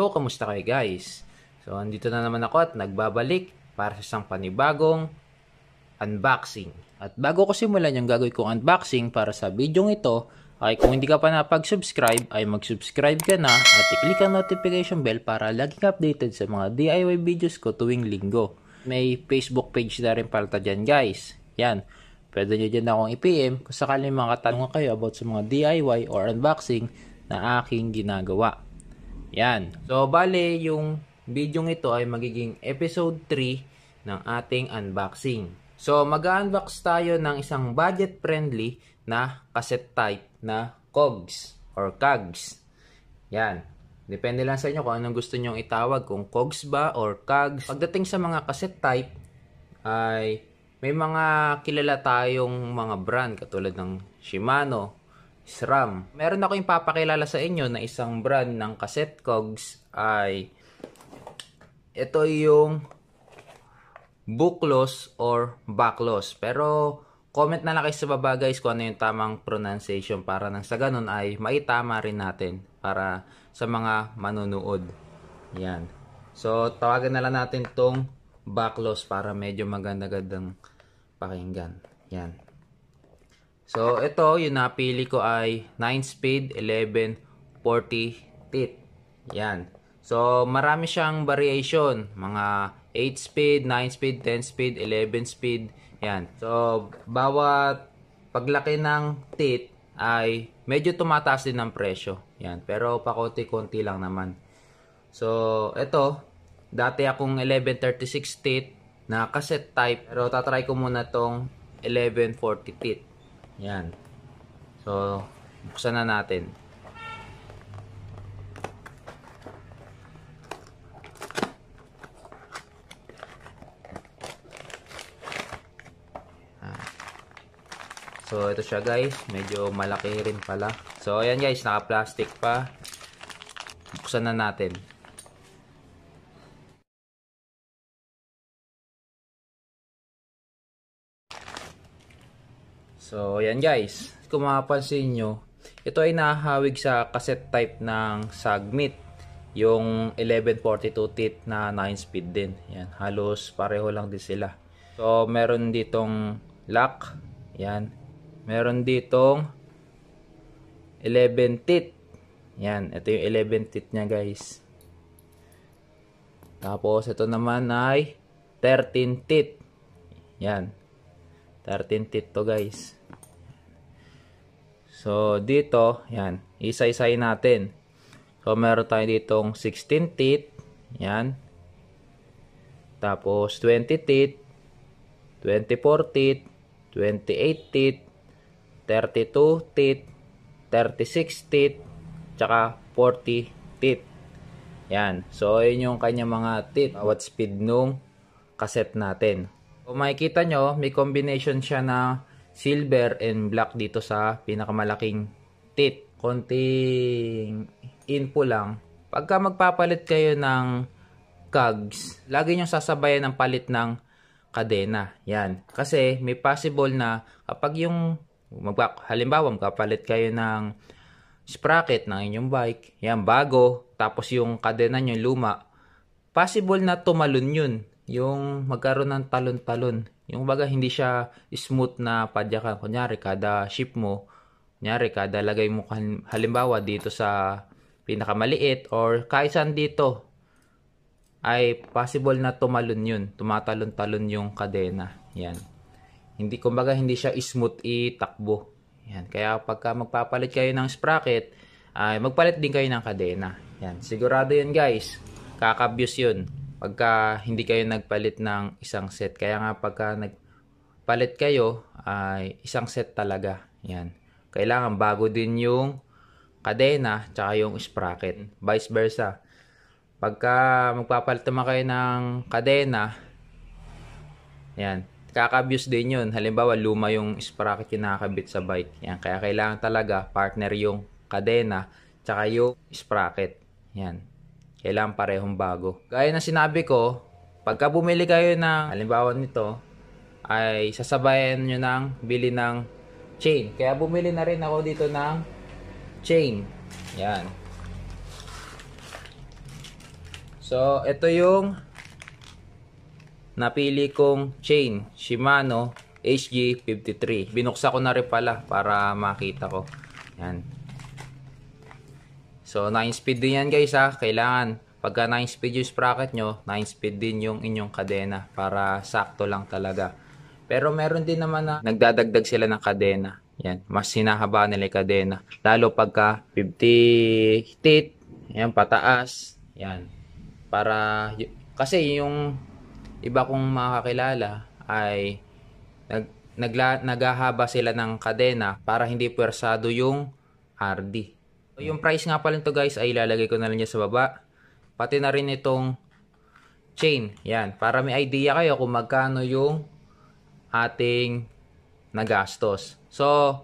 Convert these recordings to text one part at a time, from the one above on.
So, kamusta kayo guys? So, andito na naman ako at nagbabalik para sa isang panibagong unboxing. At bago ko simulan yung gagawin kong unboxing para sa video ito, ay kung hindi ka pa napag-subscribe, ay mag-subscribe ka na at i-click ang notification bell para laging updated sa mga DIY videos ko tuwing linggo. May Facebook page na rin pala dyan guys. Yan, pwede nyo dyan akong i-PM kung sakaling mga katanungan kayo about sa mga DIY or unboxing na aking ginagawa. Yan. So, bale, yung video ito ay magiging episode 3 ng ating unboxing. So, mag-unbox tayo ng isang budget-friendly na cassette type na COGS or CAGS. Yan. Depende lang sa inyo kung anong gusto nyong itawag, kung COGS ba or CAGS. Pagdating sa mga cassette type, ay may mga kilala tayong mga brand katulad ng Shimano, SRAM. Meron ako yung papakilala sa inyo na isang brand ng cassette COGS ay ito yung Buclos or Baclos. Pero comment na lang kayo sa baba guys kung ano yung tamang pronunciation para nang sa ganun ay maitama rin natin para sa mga manunood. Yan. So tawagan na lang natin tong Baclos para medyo maganda-gandang pakinggan. Yan. So, ito, yung napili ko ay 9-speed, 1140 teeth. Yan. So, marami siyang variation. Mga 8-speed, 9-speed, 10-speed, 11-speed. Yan. So, bawat paglaki ng teeth ay medyo tumataas din ng presyo. Yan. Pero, pakonti-konti lang naman. So, ito, dati akong 1136 teeth na cassette type. Pero, tatry ko muna tong 1140 teeth. Yan. So, buksan na natin. So, ito siya guys. Medyo malaki rin pala. So, ayan guys. Naka-plastic pa. Buksan na natin. So, ayan guys. Kung mapapansin nyo, ito ay nahahawig sa cassette type ng Sagmit. Yung 1142 teeth na 9-speed din. Yan, halos pareho lang din sila. So, meron ditong lock. Yan. Meron ditong 11 teeth. Yan, ito yung 11 teeth niya guys. Tapos, ito naman ay 13 teeth. Yan. 13 teeth to guys. So, dito, yan, isa-isayin natin. So, meron tayo ditong 16 teeth. Yan. Tapos, 20 teeth. 24 teeth. 28 teeth. 32 teeth. 36 teeth. Tsaka 40 teeth. Yan. So, yun yung kanya mga teeth. Bawat speed nung cassette natin. Kung makikita nyo, may combination siya na silver and black dito sa pinakamalaking teeth. Konting info lang. Pagka magpapalit kayo ng COGS, lagi nyo sasabayan ng palit ng kadena. Yan. Kasi may possible na kapag yung, halimbawa magpapalit kayo ng sprocket ng inyong bike, yan bago, tapos yung kadena nyo luma, possible na tumalon yun. Yung magkaroon ng talon-talon. Yung baga hindi siya smooth na padyakan. Kunyari, kada ship mo, kunyari, kada lagay mo halimbawa dito sa pinakamaliit or kahit saan dito, ay possible na tumalon yun. Tumatalon-talon yung kadena. Yan. Hindi, kumbaga, hindi siya smooth itakbo. Yan. Kaya pagka magpapalit kayo ng sprocket, ay magpalit din kayo ng kadena. Yan. Sigurado yun guys. Kaka-abuse yun pagka hindi kayo nagpalit ng isang set. Kaya nga pagka nagpalit kayo ay isang set talaga. Yan. Kailangan bago din yung kadena tsaka yung sprocket. Vice versa. Pagka magpapalit naman kayo ng kadena, yan, kaka-abuse din yun. Halimbawa luma yung sprocket yung nakakabit sa bike. Yan. Kaya kailangan talaga partner yung kadena tsaka yung sprocket. Yan. Kailangan parehong bago. Gaya na sinabi ko, pagka bumili kayo ng, halimbawa nito, ay sasabayan nyo ng bili ng chain. Kaya bumili na rin ako dito ng chain. Yan. So, ito yung napili kong chain, Shimano HG53. Binuksan ko na rin pala para makita ko. Yan. So, 9 speed din yan guys ha. Kailangan, pagka 9 speed yung sprocket nyo, 9 speed din yung inyong kadena para sakto lang talaga. Pero meron din naman na nagdadagdag sila ng kadena. Yan, mas hinahaba nila yung kadena. Lalo pagka 50 teeth, yan, pataas. Yan. Para, kasi yung iba kong makakilala ay naghahaba sila ng kadena para hindi pwersado yung RD. So, yung price nga pala nito guys ay ilalagay ko na lang dyan sa baba. Pati na rin itong chain. Yan. Para may idea kayo kung magkano yung ating nagastos. So,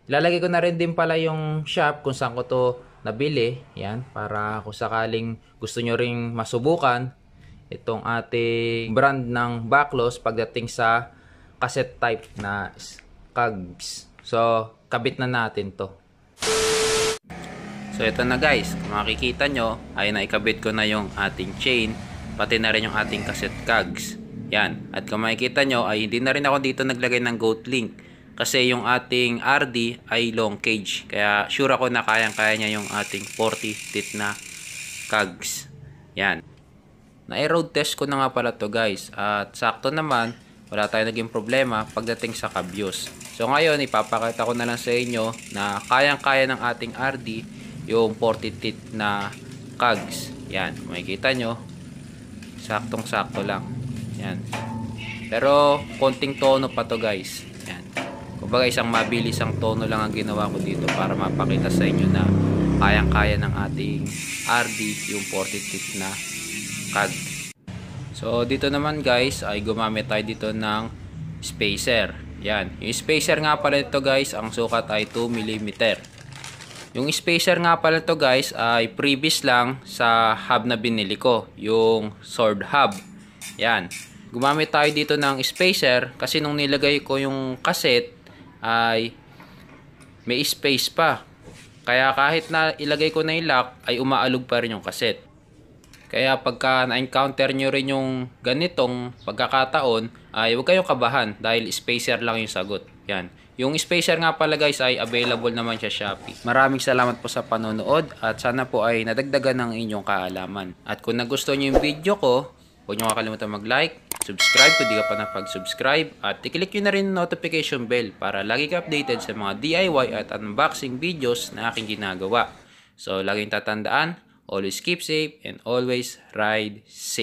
ilalagay ko na rin din pala yung shop kung saan ko to nabili. Yan. Para kung sakaling gusto nyo ring masubukan itong ating brand ng Baclos pagdating sa cassette type na Kags. So, kabit na natin to. So ito na guys, kung makikita nyo ay naikabit ko na yung ating chain, pati na rin yung ating cassette cogs. Yan, at kung makikita nyo ay hindi na rin ako dito naglagay ng goat link kasi yung ating RD ay long cage, kaya sure ako na kayang-kaya niya yung ating 40 teeth na cogs. Yan, na-road test ko na nga pala to guys, at sakto naman wala tayong naging problema pagdating sa kabyos. So ngayon ipapakita ko na lang sa inyo na kayang-kaya ng ating RD yung 40 teeth na cogs. Yan, makikita nyo saktong sakto lang. Yan, pero konting tono pa to guys. Yan, kumbaga isang mabilisang tono lang ang ginawa ko dito para mapakita sa inyo na kayang-kaya ng ating RD yung 40 teeth na cog. So dito naman guys ay gumamit tayo dito ng spacer. Yan, yung spacer nga pala ito guys, ang sukat ay 2 mm. Yung spacer nga pala ito guys ay previous lang sa hub na binili ko, yung sword hub. Yan, gumamit tayo dito ng spacer kasi nung nilagay ko yung cassette ay may space pa. Kaya kahit na ilagay ko na yung lock ay umaalog pa rin yung cassette. Kaya pagka na-encounter nyo rin yung ganitong pagkakataon ay huwag kayong kabahan dahil spacer lang yung sagot. Yan. Yung spacer nga pala guys ay available naman sa Shopee. Maraming salamat po sa panonood at sana po ay nadagdagan ng inyong kaalaman. At kung nagustuhan nyo yung video ko, huwag nyo kakalimutan mag-like, subscribe kung di ka pa napag-subscribe at i-click nyo na rin notification bell para lagi ka updated sa mga DIY at unboxing videos na aking ginagawa. So laging tatandaan, always keep safe and always ride safe.